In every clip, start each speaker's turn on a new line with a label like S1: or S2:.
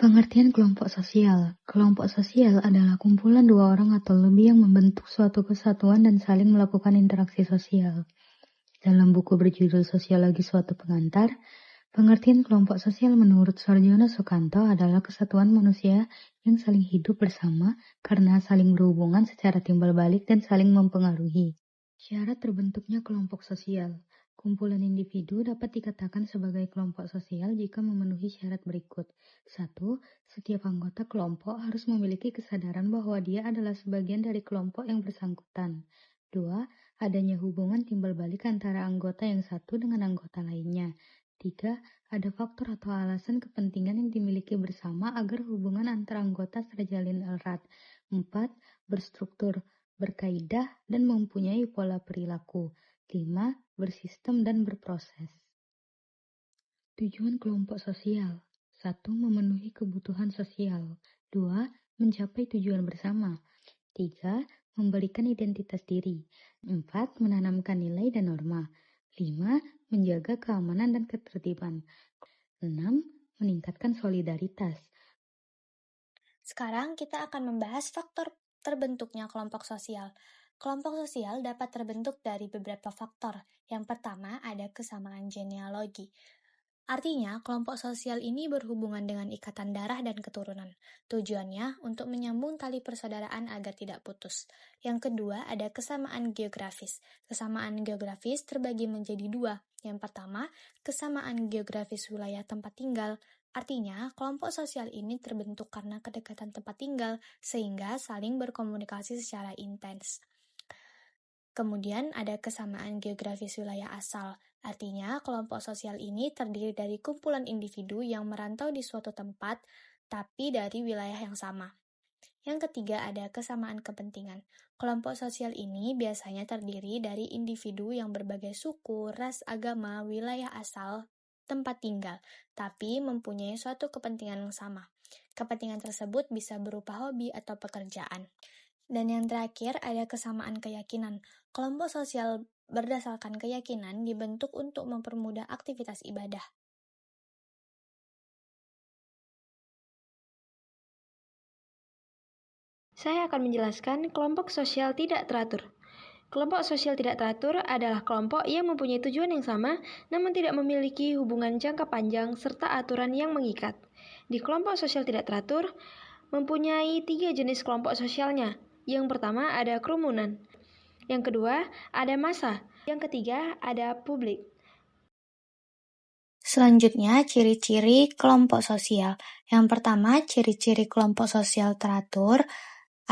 S1: Pengertian kelompok sosial. Kelompok sosial adalah kumpulan dua orang atau lebih yang membentuk suatu kesatuan dan saling melakukan interaksi sosial. Dalam buku berjudul Sosiologi Suatu Pengantar, pengertian kelompok sosial menurut Sarjono Sukanto adalah kesatuan manusia yang saling hidup bersama karena saling berhubungan secara timbal balik dan saling mempengaruhi. Syarat terbentuknya kelompok sosial. Kumpulan individu dapat dikatakan sebagai kelompok sosial jika memenuhi syarat berikut. 1. Setiap anggota kelompok harus memiliki kesadaran bahwa dia adalah sebagian dari kelompok yang bersangkutan. 2. Adanya hubungan timbal balik antara anggota yang satu dengan anggota lainnya. 3. Ada faktor atau alasan kepentingan yang dimiliki bersama agar hubungan antara anggota terjalin erat. 4. Berstruktur, berkaidah, dan mempunyai pola perilaku. 5. Bersistem dan berproses. Tujuan kelompok sosial. 1. Memenuhi kebutuhan sosial. 2. Mencapai tujuan bersama. 3. Memberikan identitas diri. 4. Menanamkan nilai dan norma. 5. Menjaga keamanan dan ketertiban. 6. Meningkatkan solidaritas.
S2: Sekarang kita akan membahas faktor terbentuknya kelompok sosial. Kelompok sosial dapat terbentuk dari beberapa faktor. Yang pertama ada kesamaan genealogi. Artinya, kelompok sosial ini berhubungan dengan ikatan darah dan keturunan. Tujuannya untuk menyambung tali persaudaraan agar tidak putus. Yang kedua ada kesamaan geografis. Kesamaan geografis terbagi menjadi dua. Yang pertama, kesamaan geografis wilayah tempat tinggal. Artinya, kelompok sosial ini terbentuk karena kedekatan tempat tinggal, sehingga saling berkomunikasi secara intens. Kemudian ada kesamaan geografis wilayah asal. Artinya, kelompok sosial ini terdiri dari kumpulan individu yang merantau di suatu tempat, tapi dari wilayah yang sama. Yang ketiga ada kesamaan kepentingan. Kelompok sosial ini biasanya terdiri dari individu yang berbagai suku, ras, agama, wilayah asal, tempat tinggal, tapi mempunyai suatu kepentingan yang sama. Kepentingan tersebut bisa berupa hobi atau pekerjaan. Dan yang terakhir ada kesamaan keyakinan. Kelompok sosial berdasarkan keyakinan dibentuk untuk mempermudah aktivitas ibadah.
S3: Saya akan menjelaskan kelompok sosial tidak teratur. Kelompok sosial tidak teratur adalah kelompok yang mempunyai tujuan yang sama, namun tidak memiliki hubungan jangka panjang serta aturan yang mengikat. Di kelompok sosial tidak teratur, mempunyai 3 jenis kelompok sosialnya. Yang pertama ada kerumunan. Yang kedua ada massa. Yang ketiga ada publik.
S4: Selanjutnya, ciri-ciri kelompok sosial. Yang pertama, ciri-ciri kelompok sosial teratur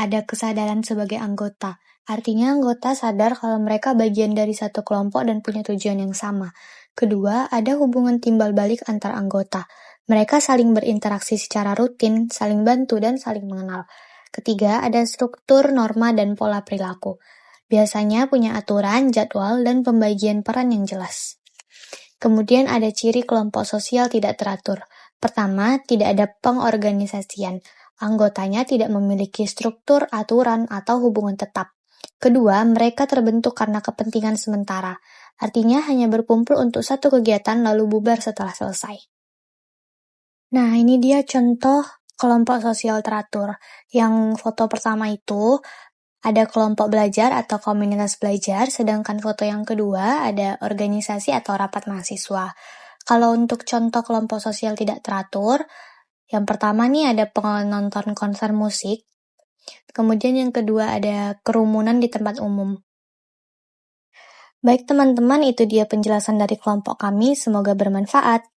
S4: ada kesadaran sebagai anggota. Artinya anggota sadar kalau mereka bagian dari satu kelompok dan punya tujuan yang sama. Kedua, ada hubungan timbal balik antar anggota. Mereka saling berinteraksi secara rutin, saling bantu, dan saling mengenal. Ketiga, ada struktur, norma, dan pola perilaku. Biasanya punya aturan, jadwal, dan pembagian peran yang jelas. Kemudian ada ciri kelompok sosial tidak teratur. Pertama, tidak ada pengorganisasian. Anggotanya tidak memiliki struktur, aturan, atau hubungan tetap. Kedua, mereka terbentuk karena kepentingan sementara. Artinya hanya berkumpul untuk satu kegiatan lalu bubar setelah selesai. Nah, ini dia contoh kelompok sosial teratur. Yang foto pertama itu ada kelompok belajar atau komunitas belajar, sedangkan foto yang kedua ada organisasi atau rapat mahasiswa. Kalau untuk contoh kelompok sosial tidak teratur, yang pertama nih ada penonton konser musik, kemudian yang kedua ada kerumunan di tempat umum. Baik teman-teman, itu dia penjelasan dari kelompok kami, semoga bermanfaat.